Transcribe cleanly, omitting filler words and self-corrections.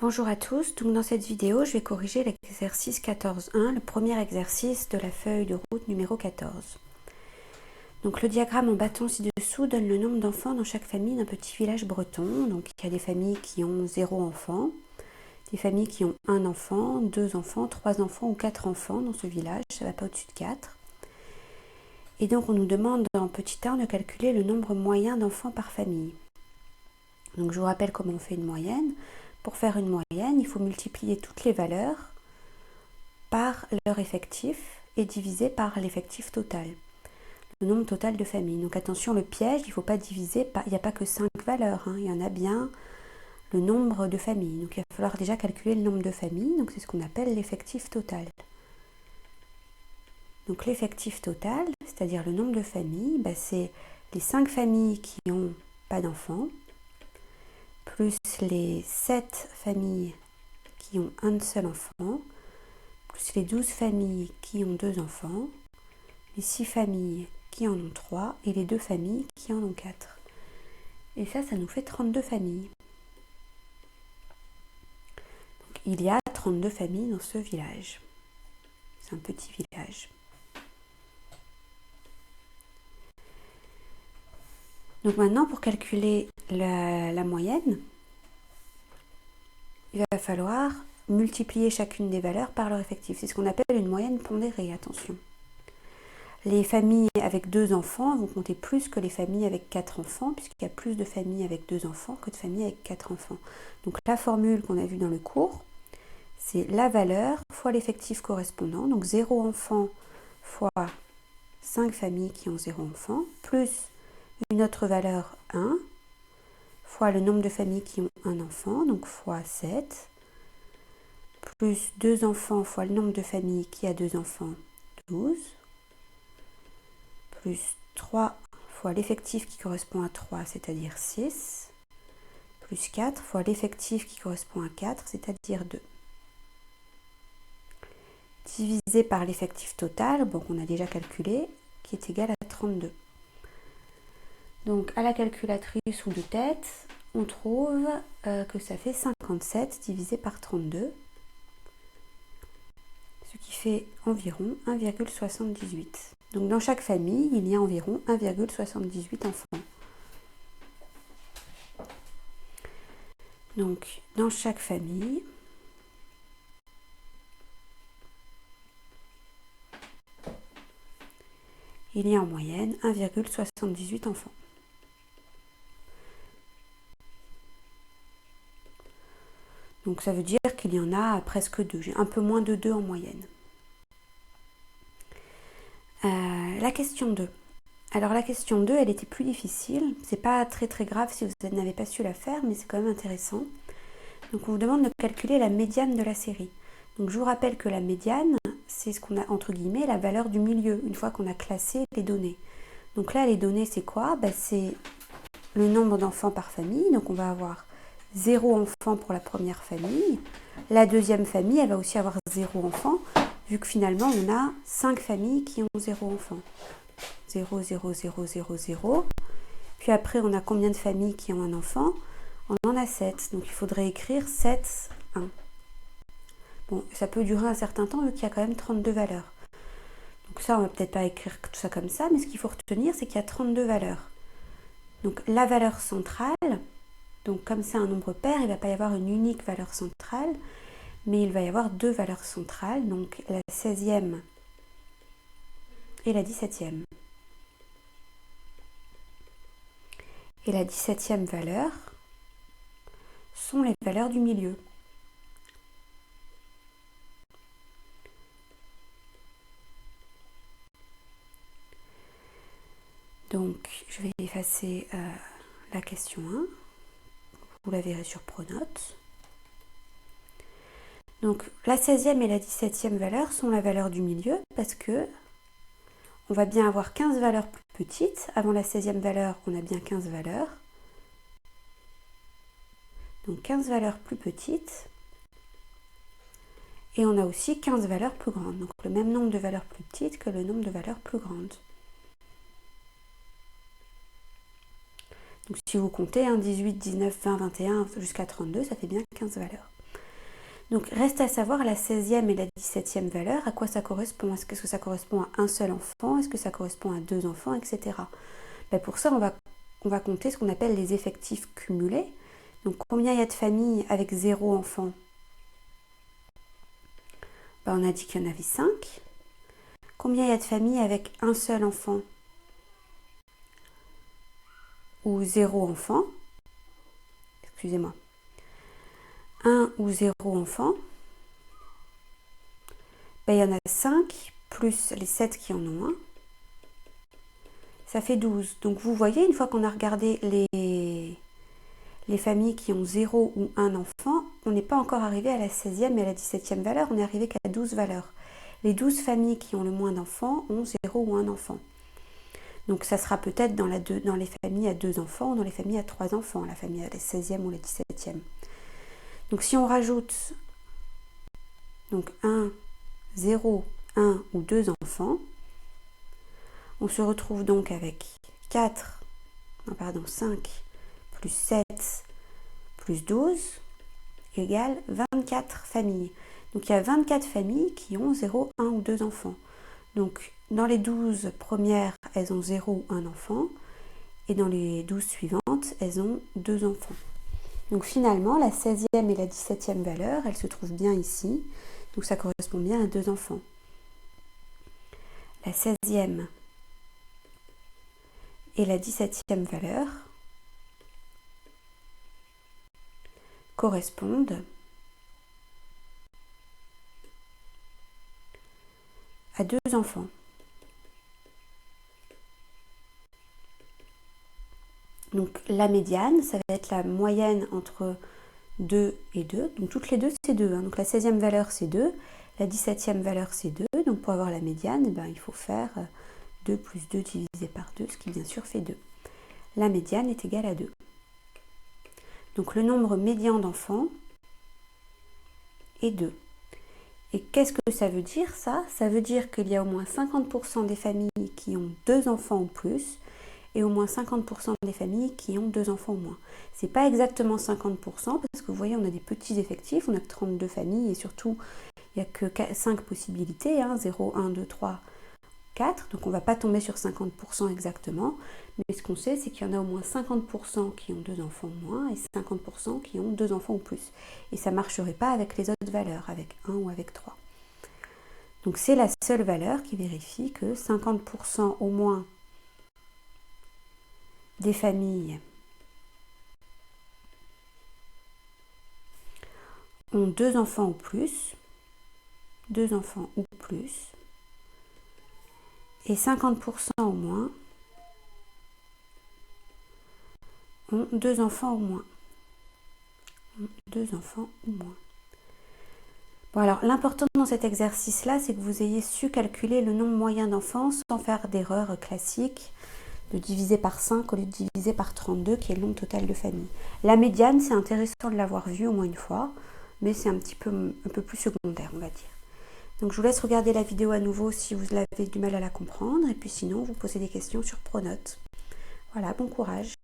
Bonjour à tous, donc dans cette vidéo je vais corriger l'exercice 14.1, le premier exercice de la feuille de route numéro 14. Donc le diagramme en bâton ci-dessous donne le nombre d'enfants dans chaque famille d'un petit village breton. Donc il y a des familles qui ont 0 enfants, des familles qui ont 1 enfant, 2 enfants, 3 enfants ou 4 enfants dans ce village, ça ne va pas au-dessus de 4. Et donc on nous demande en petit 1 de calculer le nombre moyen d'enfants par famille. Donc je vous rappelle comment on fait une moyenne. Pour faire une moyenne, il faut multiplier toutes les valeurs par leur effectif et diviser par l'effectif total, le nombre total de familles. Donc attention, le piège, il ne faut pas diviser, il n'y a pas que 5 valeurs, il y en a bien le nombre de familles. Donc il va falloir déjà calculer le nombre de familles, donc c'est ce qu'on appelle l'effectif total. Donc l'effectif total, c'est-à-dire le nombre de familles, c'est les 5 familles qui n'ont pas d'enfants, plus les 7 familles qui ont un seul enfant, plus les 12 familles qui ont 2 enfants, les 6 familles qui en ont 3 et les 2 familles qui en ont 4. Et ça nous fait 32 familles. Donc, il y a 32 familles dans ce village. C'est un petit village. Donc maintenant, pour calculer la moyenne, il va falloir multiplier chacune des valeurs par leur effectif. C'est ce qu'on appelle une moyenne pondérée, attention. Les familles avec 2 enfants vont compter plus que les familles avec 4 enfants, puisqu'il y a plus de familles avec 2 enfants que de familles avec 4 enfants. Donc la formule qu'on a vue dans le cours, c'est la valeur fois l'effectif correspondant, donc 0 enfant fois 5 familles qui ont 0 enfant, plus une autre valeur 1, fois le nombre de familles qui ont 1 enfant, donc fois 7, plus 2 enfants fois le nombre de familles qui a 2 enfants, 12, plus 3 fois l'effectif qui correspond à 3, c'est-à-dire 6, plus 4 fois l'effectif qui correspond à 4, c'est-à-dire 2. Divisé par l'effectif total, qu'on a déjà calculé, qui est égal à 32. Donc à la calculatrice ou de tête, on trouve que ça fait 57 divisé par 32, ce qui fait environ 1,78. Donc dans chaque famille, il y a environ 1,78 enfants. Donc dans chaque famille, il y a en moyenne 1,78 enfants. Donc ça veut dire qu'il y en a presque 2, j'ai un peu moins de 2 en moyenne. La question 2. Alors la question 2, elle était plus difficile. C'est pas très grave si vous n'avez pas su la faire, mais c'est quand même intéressant. Donc on vous demande de calculer la médiane de la série. Donc je vous rappelle que la médiane, c'est ce qu'on a entre guillemets la valeur du milieu, une fois qu'on a classé les données. Donc là, les données, c'est quoi? C'est le nombre d'enfants par famille. Donc on va avoir 0 enfant pour la première famille. La deuxième famille, elle va aussi avoir 0 enfant, vu que finalement, on a 5 familles qui ont 0 enfant. 0, 0, 0, 0, 0. Puis après, on a combien de familles qui ont un enfant? On en a 7. Donc il faudrait écrire 7, 1. Bon, ça peut durer un certain temps, vu qu'il y a quand même 32 valeurs. Donc ça, on va peut-être pas écrire tout ça comme ça, mais ce qu'il faut retenir, c'est qu'il y a 32 valeurs. Donc la valeur centrale, donc comme c'est un nombre pair, il ne va pas y avoir une unique valeur centrale, mais il va y avoir 2 valeurs centrales, donc la 16e et la 17e. Et la 17e valeur sont les valeurs du milieu. Donc je vais effacer la question 1. Vous la verrez sur Pronote. Donc la 16e et la 17e valeur sont la valeur du milieu parce que on va bien avoir 15 valeurs plus petites. Avant la 16e valeur, on a bien 15 valeurs. Donc 15 valeurs plus petites. Et on a aussi 15 valeurs plus grandes. Donc le même nombre de valeurs plus petites que le nombre de valeurs plus grandes. Donc si vous comptez 18, 19, 20, 21 jusqu'à 32, ça fait bien 15 valeurs. Donc reste à savoir la 16e et la 17e valeur, à quoi ça correspond. Est-ce que ça correspond à un seul enfant? Est-ce que ça correspond à 2 enfants, etc. Ben pour ça, on va compter ce qu'on appelle les effectifs cumulés. Donc combien il y a de familles avec 0 enfant? Ben, on a dit qu'il y en avait 5. Combien il y a de familles avec un seul enfant? Ou 0 enfant? Excusez-moi. 1 ou 0 enfant? Ben, il y en a 5 plus les 7 qui en ont 1. Ça fait 12. Donc vous voyez, une fois qu'on a regardé les familles qui ont 0 ou 1 enfant, on n'est pas encore arrivé à la 16e et à la 17e valeur, on est arrivé qu'à 12 valeurs. Les 12 familles qui ont le moins d'enfants ont 0 ou 1 enfant. Donc ça sera peut-être dans les familles à 2 enfants ou dans les familles à 3 enfants, la famille à la 16e ou la 17e. Donc si on rajoute donc 1, 0, 1 ou 2 enfants, on se retrouve donc avec 5 plus 7 plus 12 égale 24 familles. Donc il y a 24 familles qui ont 0, 1 ou 2 enfants. Donc dans les 12 premières, elles ont 0 ou 1 enfant. Et dans les 12 suivantes, elles ont 2 enfants. Donc finalement, la 16e et la 17e valeur, elles se trouvent bien ici. Donc ça correspond bien à 2 enfants. La 16e et la 17e valeur correspondent à 2 enfants. Donc la médiane, ça va être la moyenne entre 2 et 2. Donc toutes les deux, c'est 2. Donc la 16e valeur, c'est 2. La 17e valeur, c'est 2. Donc pour avoir la médiane, il faut faire 2 plus 2 divisé par 2, ce qui bien sûr fait 2. La médiane est égale à 2. Donc le nombre médian d'enfants est 2. Et qu'est-ce que ça veut dire ça? Ça veut dire qu'il y a au moins 50% des familles qui ont 2 enfants ou plus et au moins 50% des familles qui ont 2 enfants ou moins. C'est pas exactement 50% parce que vous voyez, on a des petits effectifs, on a que 32 familles et surtout, il n'y a que 5 possibilités, 0, 1, 2, 3, 4. Donc on ne va pas tomber sur 50% exactement, mais ce qu'on sait, c'est qu'il y en a au moins 50% qui ont 2 enfants ou moins et 50% qui ont 2 enfants ou plus. Et ça ne marcherait pas avec les autres valeurs, avec 1 ou avec 3. Donc c'est la seule valeur qui vérifie que 50% au moins des familles ont 2 enfants ou plus, 2 enfants ou plus, et 50% au moins ont 2 enfants au moins. 2 enfants ou moins. Bon, alors l'important dans cet exercice-là, c'est que vous ayez su calculer le nombre moyen d'enfants sans faire d'erreur classique de diviser par 5 au lieu de diviser par 32, qui est le nombre total de familles. La médiane, c'est intéressant de l'avoir vue au moins une fois, mais c'est un peu plus secondaire, on va dire. Donc je vous laisse regarder la vidéo à nouveau si vous avez du mal à la comprendre, et puis sinon, vous posez des questions sur Pronote. Voilà, bon courage.